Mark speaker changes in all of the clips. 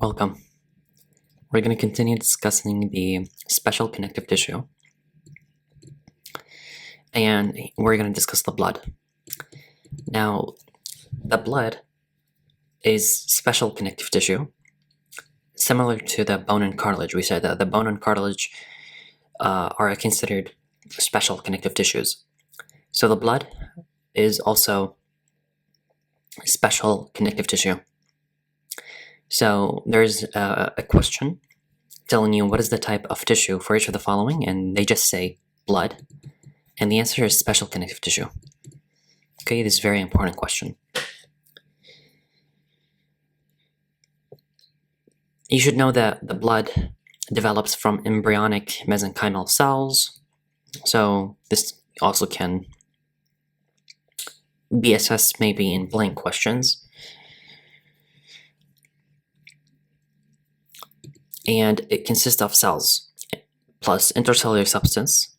Speaker 1: Welcome. We're going to continue discussing the special connective tissue, and we're going to discuss the blood. Now, the blood is special connective tissue, similar to the bone and cartilage. We said that the bone and cartilage are considered special connective tissues. So the blood is also special connective tissue. So there's a question telling you what is the type of tissue for each of the following, and they just say blood, and the answer is special connective tissue. Okay, this is a very important question. You should know that the blood develops from embryonic mesenchymal cells, so this also can be assessed maybe in blank questions. And it consists of cells plus intercellular substance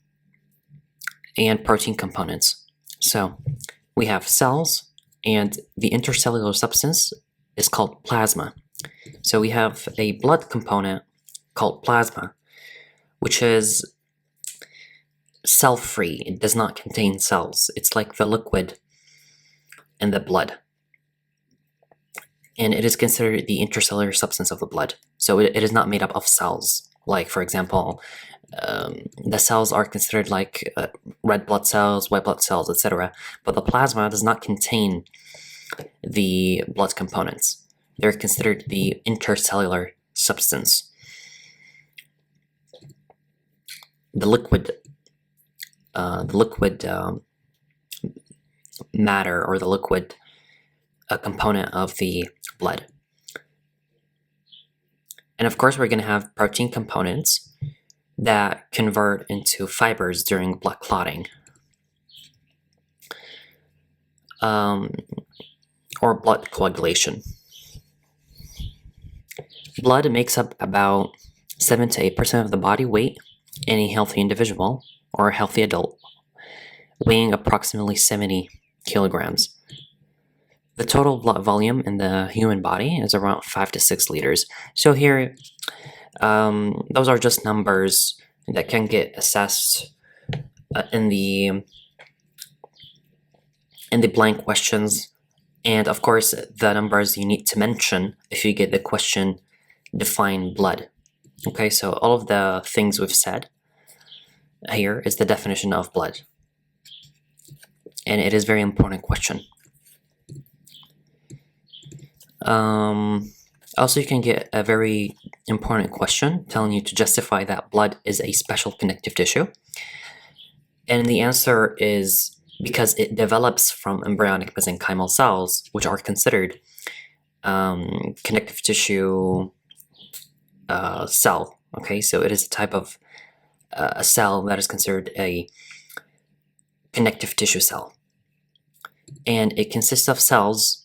Speaker 1: and protein components. So we have cells, and the intercellular substance is called plasma. So we have a blood component called plasma, which is cell-free. It does not contain cells. It's like the liquid in the blood. And it is considered the intercellular substance of the blood. So it is not made up of cells. Like, for example, the cells are considered like red blood cells, white blood cells, etc. But the plasma does not contain the blood components. They're considered the intercellular substance. The liquid matter, or the liquid component of the blood. And of course, we're going to have protein components that convert into fibers during blood clotting, or blood coagulation. Blood makes up about 7 to 8% of the body weight in a healthy individual or a healthy adult, weighing approximately 70 kilograms. The total blood volume in the human body is around 5 to 6 liters. So here, those are just numbers that can get assessed in the blank questions. And of course, the numbers you need to mention if you get the question, define blood. Okay, so all of the things we've said here is the definition of blood. And it is a very important question. Also, you can get a very important question telling you to justify that blood is a special connective tissue. And the answer is because it develops from embryonic mesenchymal cells, which are considered connective tissue cell. Okay, so it is a type of a cell that is considered a connective tissue cell. And it consists of cells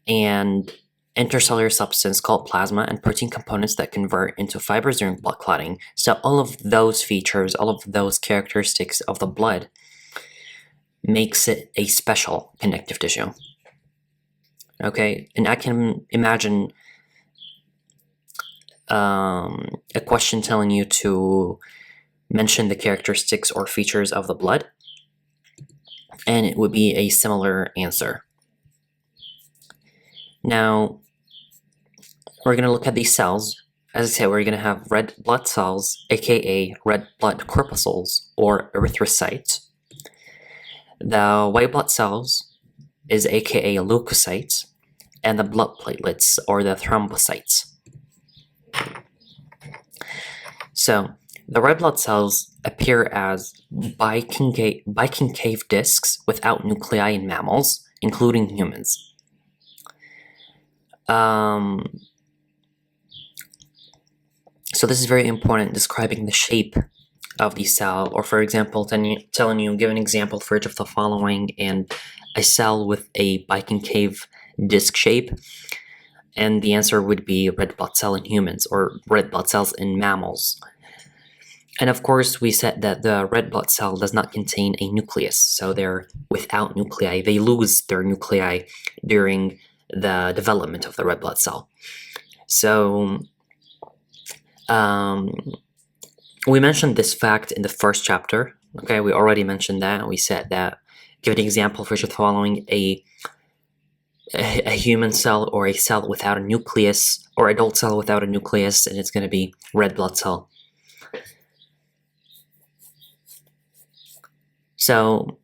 Speaker 1: and intercellular substance called plasma and protein components that convert into fibers during blood clotting. So all of those features, all of those characteristics of the blood makes it a special connective tissue. Okay, and I can imagine a question telling you to mention the characteristics or features of the blood, and it would be a similar answer. Now, we're going to look at these cells. As I said, we're going to have red blood cells, aka red blood corpuscles or erythrocytes. The white blood cells is aka leukocytes, and the blood platelets or the thrombocytes. So, the red blood cells appear as biconcave discs without nuclei in mammals, including humans. So this is very important, describing the shape of the cell, or for example, telling you, give an example for each of the following, and a cell with a biconcave disc shape, and the answer would be red blood cell in humans, or red blood cells in mammals. And of course, we said that the red blood cell does not contain a nucleus, so they're without nuclei. They lose their nuclei during the development of the red blood cell. So we mentioned this fact in the first chapter. Okay, we already mentioned that. We said that, give an example for each of the following: a human cell, or a cell without a nucleus, or adult cell without a nucleus, and it's going to be red blood cell. So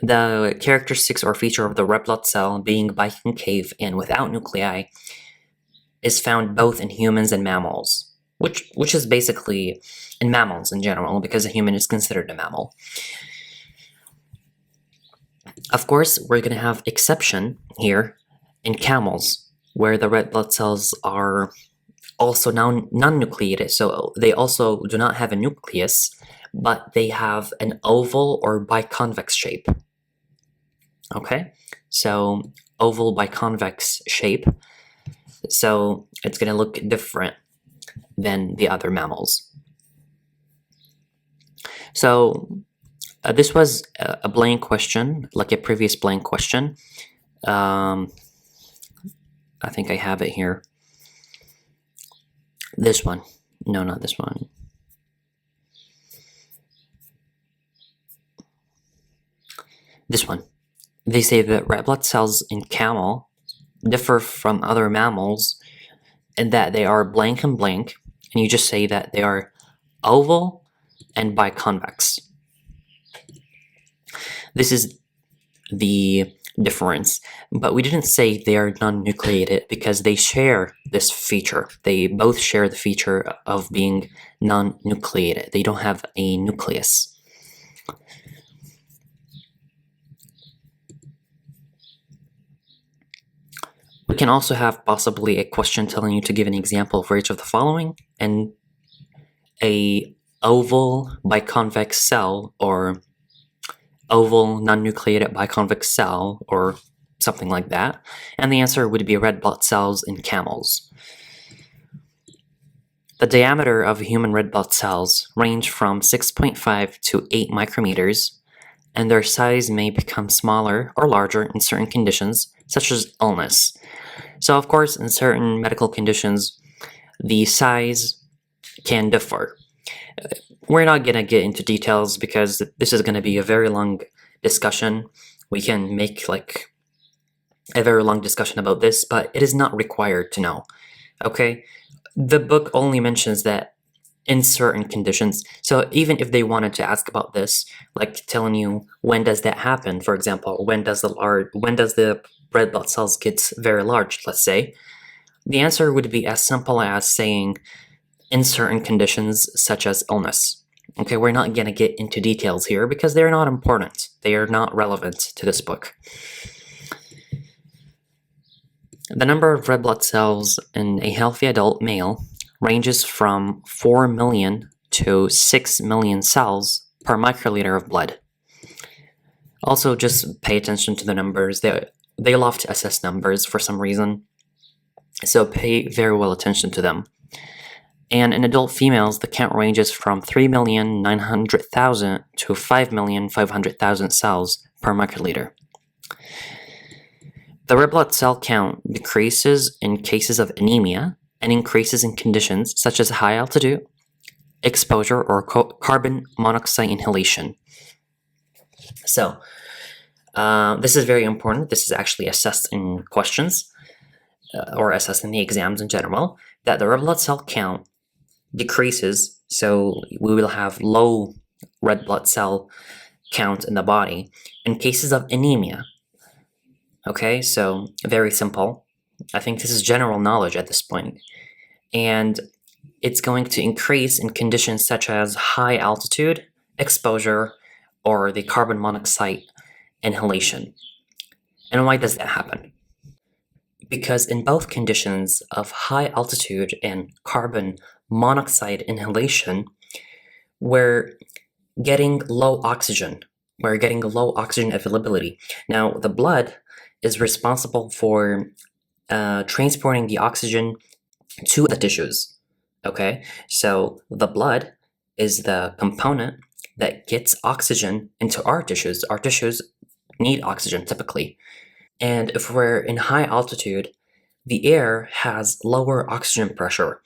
Speaker 1: the characteristics or feature of the red blood cell being biconcave and without nuclei is found both in humans and mammals, which is basically in mammals in general, because a human is considered a mammal. Of course, we're going to have exception here in camels, where the red blood cells are also non-nucleated, so they also do not have a nucleus, but they have an oval or biconvex shape. Okay, so oval biconvex shape, so it's going to look different than the other mammals. So this was a blank question, like a previous blank question. I think I have it here. This one. No, not this one. This one. They say that red blood cells in camel differ from other mammals in that they are blank and blank, and you just say that they are oval and biconvex. This is the difference, but we didn't say they are non-nucleated because they share this feature. They both share the feature of being non-nucleated. They don't have a nucleus. We can also have possibly a question telling you to give an example for each of the following, and a oval biconvex cell, or oval non-nucleated biconvex cell, or something like that, and the answer would be red blood cells in camels. The diameter of human red blood cells range from 6.5 to 8 micrometers, and their size may become smaller or larger in certain conditions, such as illness. So of course, in certain medical conditions, the size can differ. We're not going to get into details because this is going to be a very long discussion. We can make like a very long discussion about this, but it is not required to know. Okay? The book only mentions that in certain conditions. So even if they wanted to ask about this, like telling you when does that happen, for example, when does the red blood cells get very large, let's say, the answer would be as simple as saying in certain conditions such as illness. Okay, we're not going to get into details here because they're not important. They are not relevant to this book. The number of red blood cells in a healthy adult male ranges from 4 million to 6 million cells per microliter of blood. Also, just pay attention to the numbers. They love to assess numbers for some reason, so pay very well attention to them. And in adult females, the count ranges from 3,900,000 to 5,500,000 cells per microliter. The red blood cell count decreases in cases of anemia and increases in conditions such as high altitude exposure or carbon monoxide inhalation. So this is very important. This is actually assessed in questions or assessed in the exams in general, that the red blood cell count decreases, so we will have low red blood cell count in the body in cases of anemia. Okay, so very simple. I think this is general knowledge at this point. And it's going to increase in conditions such as high altitude exposure or the carbon monoxide inhalation. And why does that happen? Because in both conditions of high altitude and carbon monoxide inhalation, we're getting low oxygen. We're getting low oxygen availability. Now, the blood is responsible for transporting the oxygen to the tissues. Okay, so the blood is the component that gets oxygen into our tissues. Our tissues need oxygen typically. And if we're in high altitude, the air has lower oxygen pressure,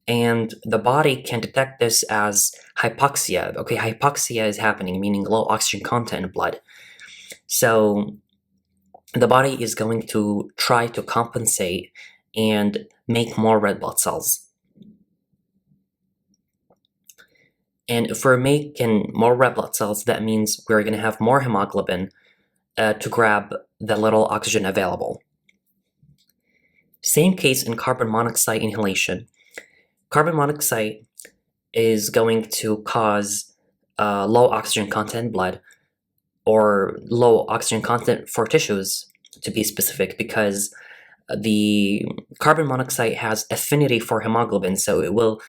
Speaker 1: and the body can detect this as hypoxia. Okay, hypoxia is happening, meaning low oxygen content in blood. So the body is going to try to compensate and make more red blood cells. And if we're making more red blood cells, that means we're going to have more hemoglobin to grab the little oxygen available. Same case in carbon monoxide inhalation. Carbon monoxide is going to cause low oxygen content in blood, or low oxygen content for tissues, to be specific, because the carbon monoxide has affinity for hemoglobin, so it will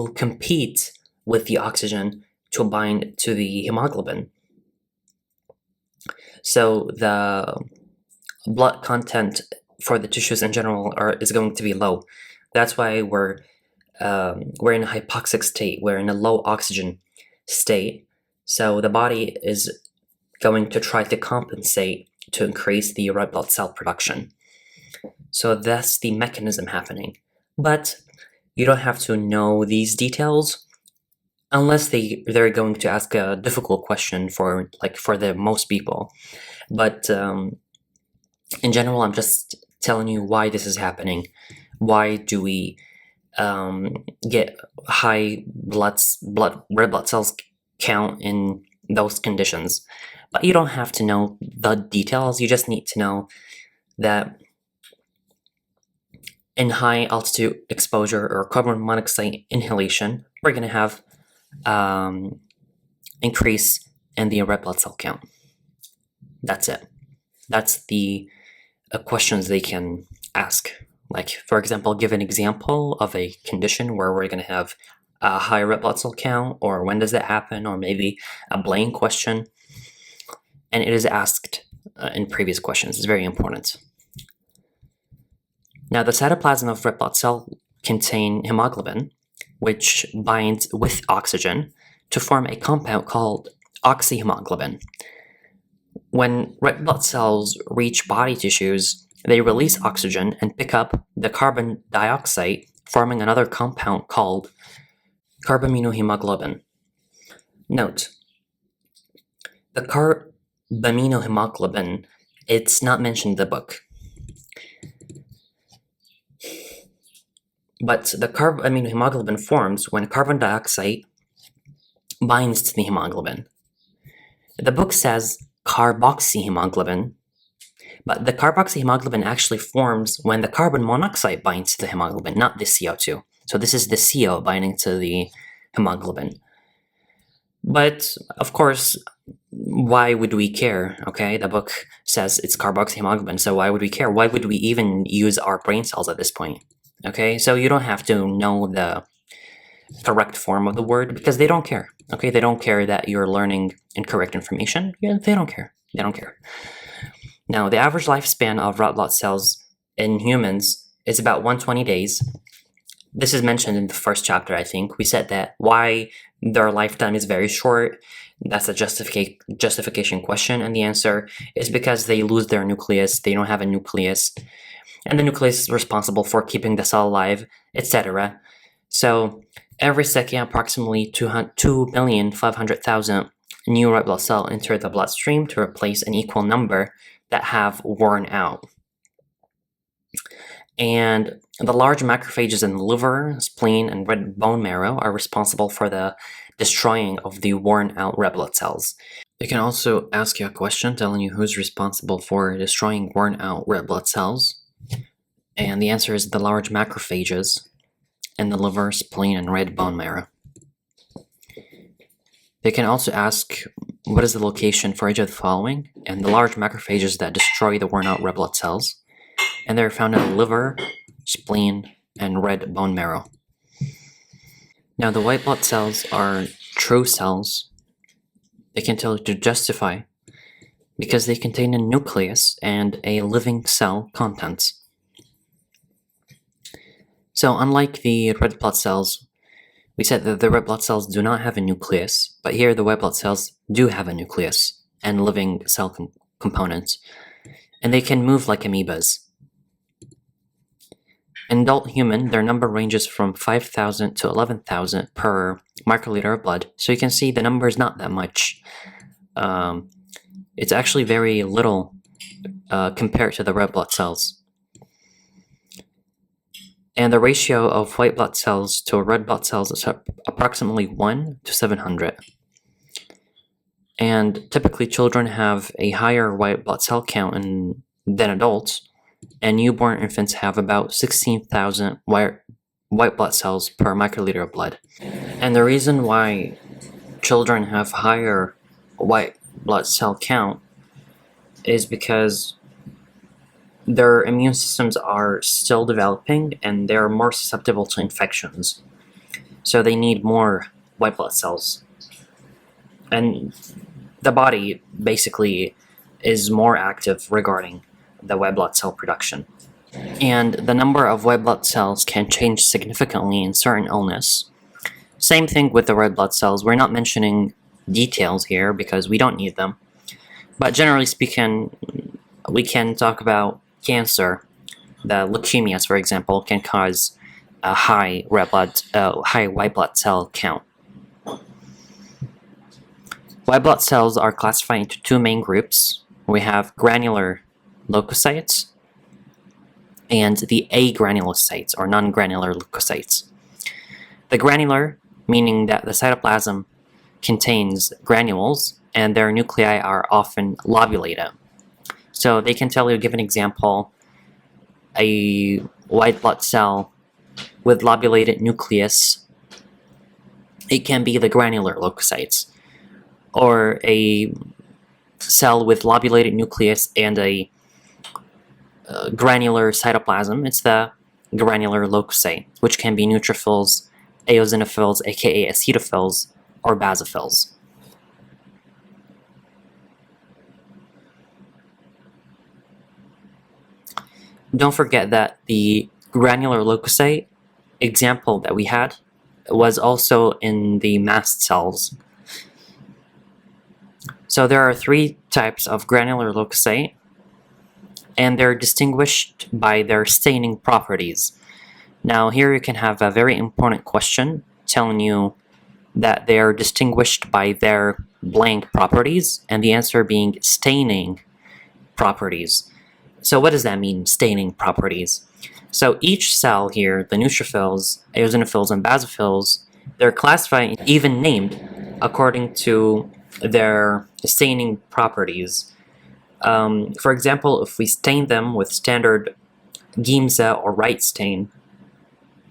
Speaker 1: compete with the oxygen to bind to the hemoglobin. So the blood content for the tissues in general is going to be low. That's why we're in a hypoxic state. We're in a low oxygen state. So the body is going to try to compensate to increase the red blood cell production. So that's the mechanism happening. But you don't have to know these details unless they're going to ask a difficult question for the most people. But in general, I'm just telling you why this is happening. Why do we get high red blood cells count in those conditions? But you don't have to know the details. You just need to know that in high altitude exposure or carbon monoxide inhalation, we're going to have increase in the red blood cell count. That's it. That's the questions they can ask. Like, for example, give an example of a condition where we're going to have a high red blood cell count, or when does that happen, or maybe a blank question. And it is asked in previous questions. It's very important. Now, the cytoplasm of red blood cell contain hemoglobin, which binds with oxygen to form a compound called oxyhemoglobin. When red blood cells reach body tissues, they release oxygen and pick up the carbon dioxide, forming another compound called carbaminohemoglobin. Note, the carbaminohemoglobin, it's not mentioned in the book. But the carbaminohemoglobin forms when carbon dioxide binds to the hemoglobin. The book says carboxyhemoglobin, but the carboxyhemoglobin actually forms when the carbon monoxide binds to the hemoglobin, not the CO2. So this is the CO binding to the hemoglobin. But of course, why would we care? Okay, the book says it's carboxyhemoglobin, so why would we care? Why would we even use our brain cells at this point? Okay, so you don't have to know the correct form of the word because they don't care. Okay, they don't care that you're learning incorrect information. Yeah, they don't care. They don't care. Now, the average lifespan of red blood cells in humans is about 120 days. This is mentioned in the first chapter, I think. We said that why their lifetime is very short. That's a justification question, and the answer is because they lose their nucleus. They don't have a nucleus. And the nucleus is responsible for keeping the cell alive, etc. So every second, approximately 2,500,000 new red blood cells enter the bloodstream to replace an equal number that have worn out. And the large macrophages in the liver, spleen, and red bone marrow are responsible for the destroying of the worn out red blood cells. They can also ask you a question telling you who's responsible for destroying worn out red blood cells. And the answer is the large macrophages in the liver, spleen, and red bone marrow. They can also ask what is the location for each of the following, and the large macrophages that destroy the worn out red blood cells. And they're found in the liver, spleen, and red bone marrow. Now, the white blood cells are true cells. They can tell you to justify because they contain a nucleus and a living cell contents. So unlike the red blood cells, we said that the red blood cells do not have a nucleus, but here the white blood cells do have a nucleus and living cell components, and they can move like amoebas. In adult human, their number ranges from 5,000 to 11,000 per microliter of blood. So you can see the number is not that much. It's actually very little compared to the red blood cells. And the ratio of white blood cells to red blood cells is approximately 1 to 700. And typically children have a higher white blood cell count than adults, and newborn infants have about 16,000 white blood cells per microliter of blood. And the reason why children have higher white blood cell count is because their immune systems are still developing and they're more susceptible to infections. So they need more white blood cells. And the body basically is more active regarding the white blood cell production. And the number of white blood cells can change significantly in certain illness. Same thing with the red blood cells. We're not mentioning details here because we don't need them. But generally speaking, we can talk about cancer. The leukemias, for example, can cause a high white blood cell count. White blood cells are classified into two main groups. We have granular leukocytes and the agranulocytes, or non-granular leukocytes. The granular, meaning that the cytoplasm contains granules and their nuclei are often lobulated. So they can tell you, give an example, a white blood cell with lobulated nucleus, it can be the granular leukocytes. Or a cell with lobulated nucleus and a granular cytoplasm, it's the granular leukocyte, which can be neutrophils, eosinophils, aka acetophils, or basophils. Don't forget that the granular leukocyte example that we had was also in the mast cells. So there are three types of granular leukocyte, and they're distinguished by their staining properties. Now here you can have a very important question telling you that they are distinguished by their blank properties, and the answer being staining properties. So what does that mean, staining properties? So each cell here, the neutrophils, eosinophils, and basophils, they're classified, even named, according to their staining properties. For example, if we stain them with standard Giemsa or Wright stain,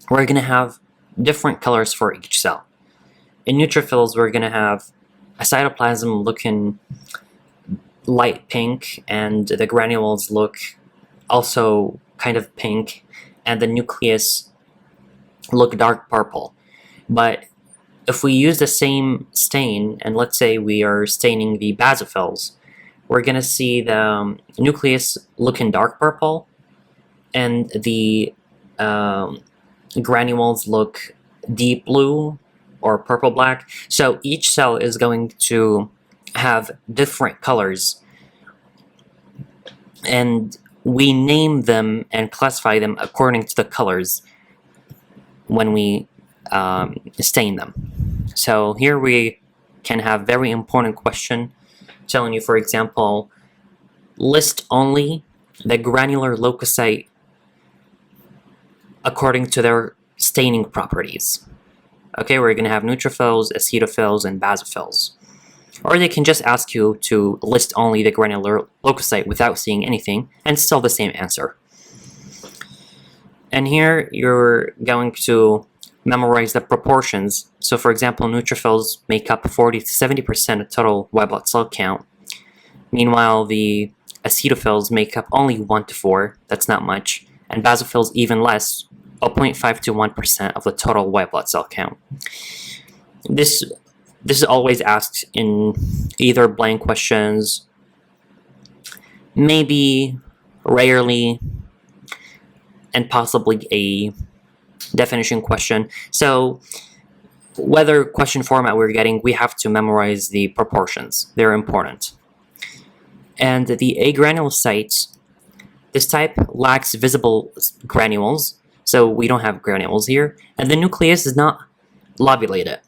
Speaker 1: we're going to have different colors for each cell. In neutrophils, we're going to have a cytoplasm looking light pink, and the granules look also kind of pink, and the nucleus look dark purple. But if we use the same stain, and let's say we are staining the basophils, we're going to see the nucleus looking dark purple, and the granules look deep blue or purple black. So each cell is going to have different colors, and we name them and classify them according to the colors when we stain them. So here we can have very important question telling you, for example, list only the granular leukocyte according to their staining properties. Okay, we're going to have neutrophils, acetophils, and basophils. Or they can just ask you to list only the granular leukocyte without seeing anything, and still the same answer. And here you're going to memorize the proportions. So for example, neutrophils make up 40 to 70% of total white blood cell count. Meanwhile, the acetophils make up only 1 to 4, that's not much, and basophils even less, 0.5 to 1% of the total white blood cell count. This is always asked in either blank questions, maybe, rarely, and possibly a definition question. So whether question format we're getting, we have to memorize the proportions. They're important. And the agranulocytes, this type lacks visible granules, so we don't have granules here, and the nucleus is not lobulated.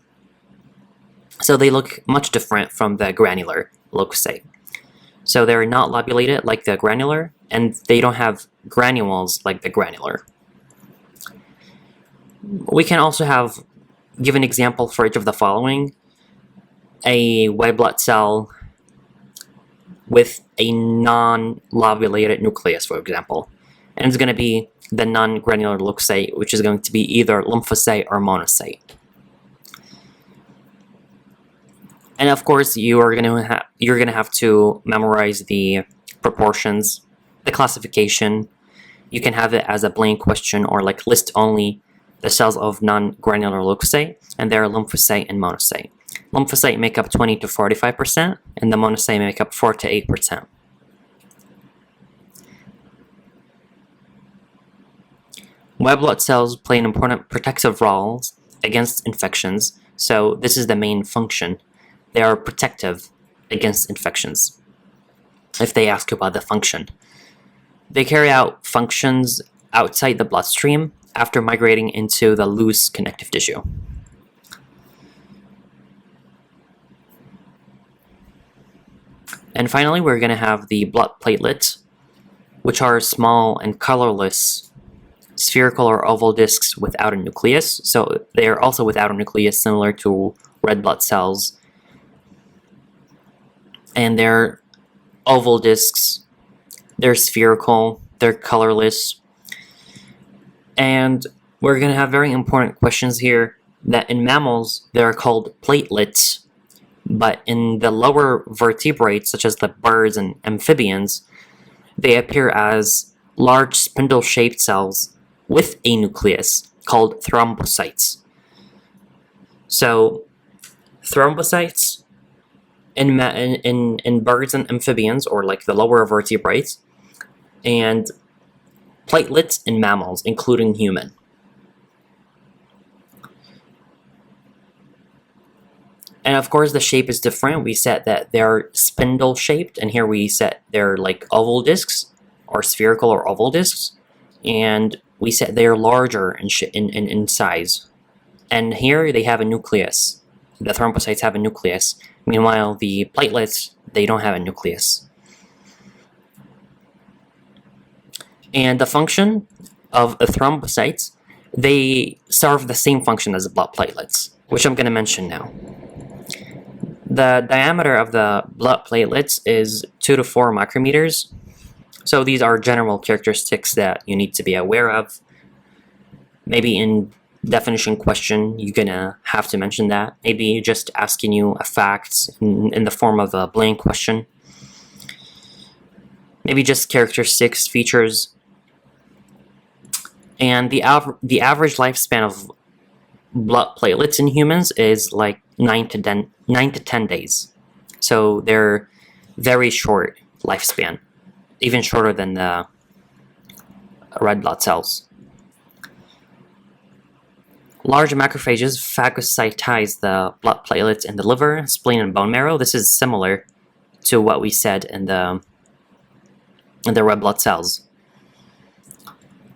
Speaker 1: So they look much different from the granular loci. So they're not lobulated like the granular, and they don't have granules like the granular. We can also give an example for each of the following: a white blood cell with a non-lobulated nucleus, for example. And it's going to be the non-granular loci, which is going to be either lymphocyte or monocyte. And of course, you're going to have to memorize the proportions, the classification. You can have it as a blank question or like list only the cells of non-granular loci, and they're lymphocyte and monocyte. Lymphocyte make up 20 to 45%, and the monocyte make up 4 to 8%. White blood cells play an important protective role against infections, so this is the main function. They are protective against infections. If they ask you about the function, they carry out functions outside the bloodstream after migrating into the loose connective tissue. And finally, we're going to have the blood platelets, which are small and colorless spherical or oval discs without a nucleus. So they are also without a nucleus, similar to red blood cells. And they're oval discs, they're spherical, they're colorless. And we're going to have very important questions here that in mammals, they're called platelets. But in the lower vertebrates, such as the birds and amphibians, they appear as large spindle-shaped cells with a nucleus called thrombocytes. So, thrombocytes in birds and amphibians, or like the lower vertebrates, and platelets in mammals, including human. And of course, the shape is different. We said that they're spindle-shaped, and here we said they're like oval discs, or spherical or oval discs, and we said they're larger in size. And here they have a nucleus. The thrombocytes have a nucleus. Meanwhile, the platelets, they don't have a nucleus. And the function of the thrombocytes, they serve the same function as the blood platelets, which I'm going to mention now. The diameter of the blood platelets is 2 to 4 micrometers. So these are general characteristics that you need to be aware of. Maybe in definition question, you're gonna have to mention that. Maybe just asking you a fact in the form of a blank question. Maybe just characteristics, features. And the average lifespan of blood platelets in humans is like 9 to 10 days. So they're very short lifespan, even shorter than the red blood cells. Large macrophages phagocytize the blood platelets in the liver, spleen, and bone marrow. This is similar to what we said in the red blood cells.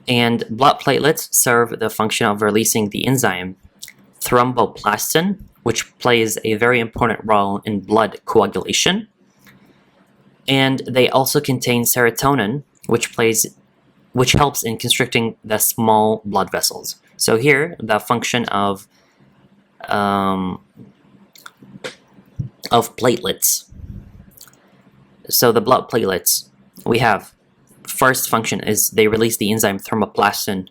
Speaker 1: And blood platelets serve the function of releasing the enzyme thromboplastin, which plays a very important role in blood coagulation. And they also contain serotonin, which helps in constricting the small blood vessels. So here, the function of platelets. So the blood platelets, we have first function is they release the enzyme thromboplastin,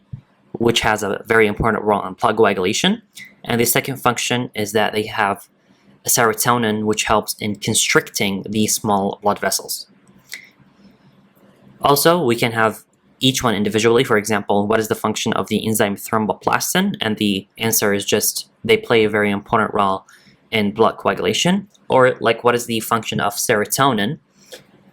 Speaker 1: which has a very important role in blood coagulation. And the second function is that they have a serotonin, which helps in constricting these small blood vessels. Also, we can have each one individually. For example, what is the function of the enzyme thromboplastin? And the answer is just they play a very important role in blood coagulation. Or like, what is the function of serotonin?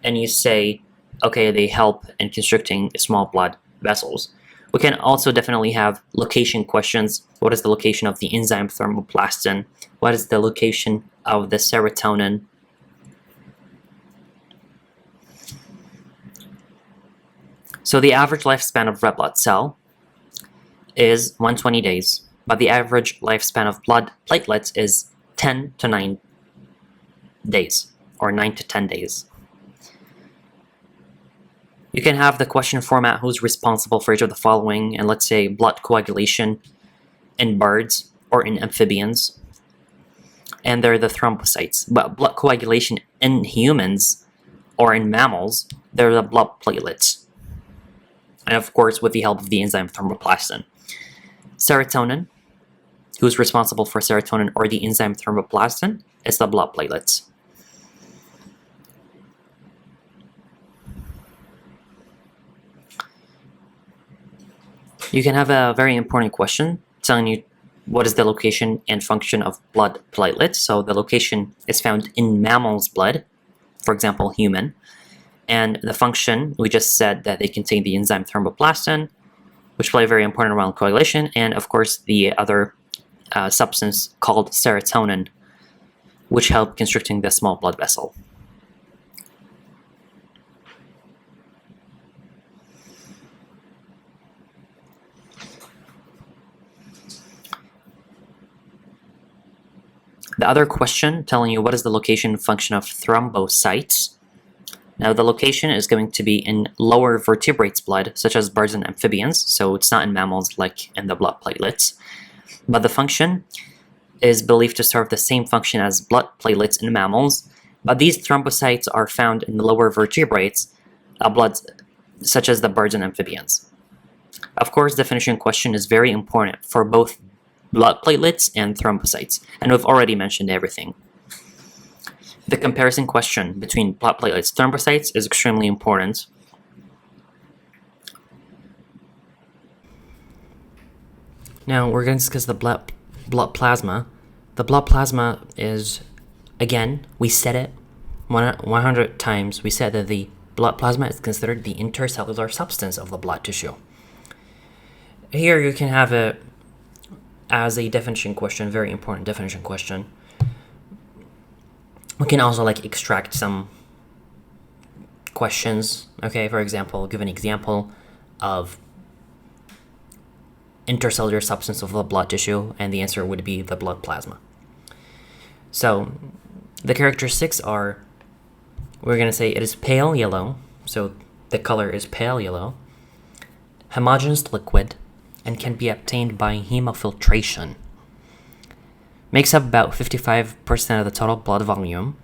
Speaker 1: And you say, okay, they help in constricting small blood vessels. We can also definitely have location questions. What is the location of the enzyme thromboplastin? What is the location of the serotonin? So the average lifespan of red blood cell is 120 days, but the average lifespan of blood platelets is 10 to 9 days, or 9 to 10 days. You can have the question format, who's responsible for each of the following, and let's say blood coagulation in birds or in amphibians. And they're the thrombocytes. But blood coagulation in humans or in mammals, they're the blood platelets. And of course, with the help of the enzyme thromboplastin. Serotonin, who's responsible for serotonin or the enzyme thromboplastin, is the blood platelets. You can have a very important question telling you what is the location and function of blood platelets. So the location is found in mammals' blood, for example, human. And the function, we just said that they contain the enzyme thromboplastin, which play a very important role in coagulation, and of course the other substance called serotonin, which help constricting the small blood vessel. The other question telling you what is the location and function of thrombocytes. Now the location is going to be in lower vertebrates' blood, such as birds and amphibians, so it's not in mammals like in the blood platelets. But the function is believed to serve the same function as blood platelets in mammals, but these thrombocytes are found in the lower vertebrates' blood, such as the birds and amphibians. Of course, definition question is very important for both blood platelets and thrombocytes, and we've already mentioned everything. The comparison question between blood platelets and thrombocytes is extremely important. Now we're going to discuss the blood plasma. The blood plasma is, again, we said it 100 times, we said that the blood plasma is considered the intercellular substance of the blood tissue. Here you can have it as a definition question, very important definition question. We can also extract some questions. Okay, for example, give an example of intercellular substance of the blood tissue, and the answer would be the blood plasma. So the characteristics are, we're going to say it is pale yellow, so the color is pale yellow, homogeneous liquid, and can be obtained by hemofiltration. Makes up about 55% of the total blood volume,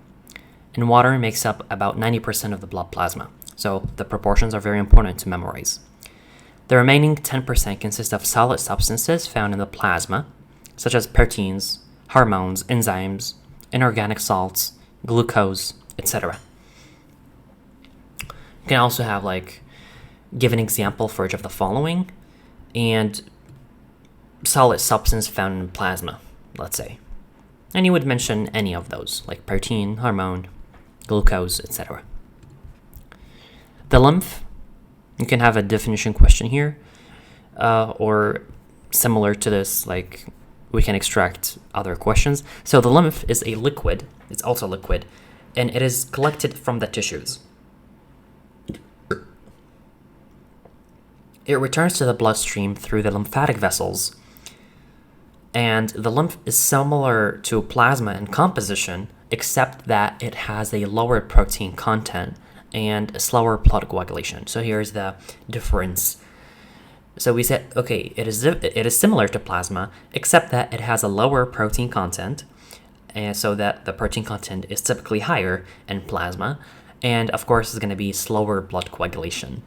Speaker 1: and water makes up about 90% of the blood plasma. So the proportions are very important to memorize. The remaining 10% consist of solid substances found in the plasma, such as proteins, hormones, enzymes, inorganic salts, glucose, etc. You can also have give an example for each of the following, and solid substance found in plasma, let's say. And you would mention any of those, like protein, hormone, glucose, etc. The lymph, you can have a definition question here, or similar to this, we can extract other questions. So the lymph is a liquid, it's also liquid, and it is collected from the tissues. It returns to the bloodstream through the lymphatic vessels, and the lymph is similar to plasma in composition, except that it has a lower protein content and a slower blood coagulation. So here's the difference. So we said, okay, it is similar to plasma, except that it has a lower protein content, and so that the protein content is typically higher in plasma, and of course it's going to be slower blood coagulation.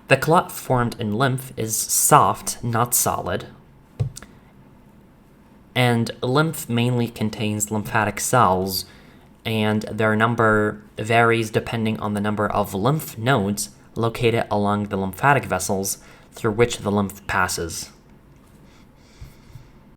Speaker 1: The clot formed in lymph is soft, not solid, and lymph mainly contains lymphatic cells, and their number varies depending on the number of lymph nodes located along the lymphatic vessels through which the lymph passes.